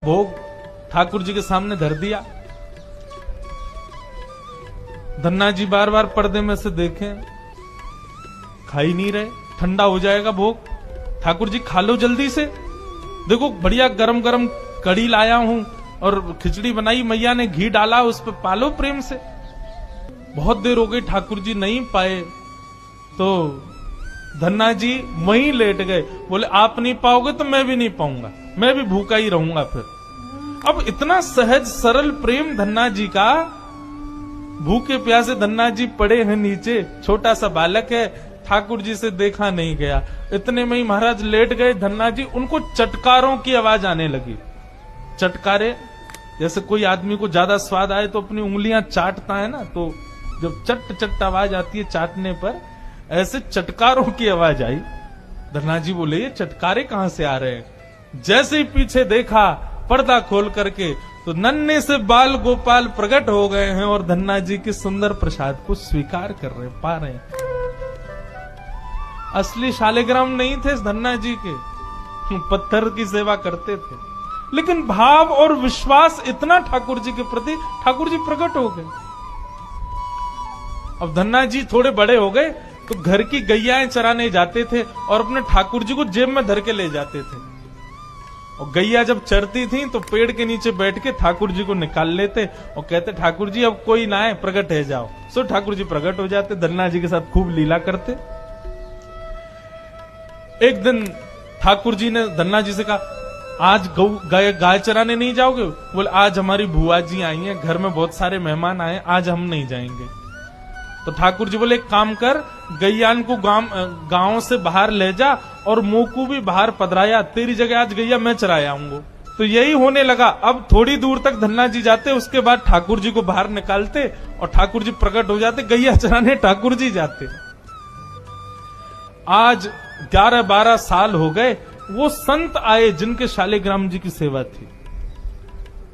भोग ठाकुर जी के सामने धर दिया। धन्ना जी बार बार पर्दे में से देखें, खा ही नहीं रहे, ठंडा हो जाएगा भोग। ठाकुर जी खा लो जल्दी से, देखो बढ़िया गरम गरम कड़ी लाया हूं और खिचड़ी बनाई, मैया ने घी डाला उस पर, पालो प्रेम से। बहुत देर हो गई ठाकुर जी नहीं पाए तो धन्ना जी वहीं लेट गए। बोले आप नहीं पाओगे तो मैं भी नहीं पाऊंगा, मैं भी भूखा ही रहूंगा फिर। अब इतना सहज सरल प्रेम धन्ना जी का, भूखे प्यासे धन्ना जी पड़े हैं नीचे, छोटा सा बालक है, ठाकुर जी से देखा नहीं गया। इतने में ही महाराज लेट गए धन्ना जी, उनको चटकारों की आवाज आने लगी। चटकारे जैसे कोई आदमी को ज्यादा स्वाद आए तो अपनी उंगलियां चाटता है ना, तो जब चट चट आवाज आती है चाटने पर, ऐसे चटकारों की आवाज आई। धन्ना जी बोले ये चटकारे कहां से आ रहे हैं? जैसे ही पीछे देखा पर्दा खोल करके तो नन्हे से बाल गोपाल प्रकट हो गए हैं और धन्ना जी के सुंदर प्रसाद को स्वीकार कर रहे, पा रहे हैं। असली शालिग्राम नहीं थे धन्ना जी के, पत्थर की सेवा करते थे, लेकिन भाव और विश्वास इतना ठाकुर जी के प्रति, ठाकुर जी प्रकट हो गए। अब धन्ना जी थोड़े बड़े हो गए तो घर की गैयाएं चराने जाते थे और अपने ठाकुर जी को जेब में धर के ले जाते थे। और गैया जब चरती थी तो पेड़ के नीचे बैठ के ठाकुर जी को निकाल लेते और कहते ठाकुर जी अब कोई ना आए, प्रकट है जाओ। सो ठाकुर जी प्रकट हो जाते, धन्ना जी के साथ खूब लीला करते। एक दिन ठाकुर जी ने धन्ना जी से कहा आज गाय चराने नहीं जाओगे? बोले आज हमारी बुआ जी आई हैं, घर में बहुत सारे मेहमान आए, आज हम नहीं जाएंगे। तो ठाकुर जी बोले एक काम कर, गैयान को गांव से बाहर ले जा और मोकू भी बाहर पधराया, तेरी जगह आज गैया मैं चराया आऊंगा। तो यही होने लगा। अब थोड़ी दूर तक धन्ना जी जाते, उसके बाद ठाकुर जी को बाहर निकालते और ठाकुर जी प्रकट हो जाते, गैया चराने ठाकुर जी जाते। आज 11-12 साल हो गए, वो संत आए जिनके शालिग्राम जी की सेवा थी।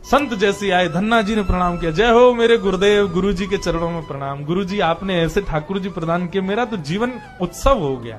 संत जैसे आए, धन्ना जी ने प्रणाम किया, जय हो मेरे गुरुदेव, गुरु जी के चरणों में प्रणाम। गुरु जी आपने ऐसे ठाकुर जी प्रदान किए, मेरा तो जीवन उत्सव हो गया।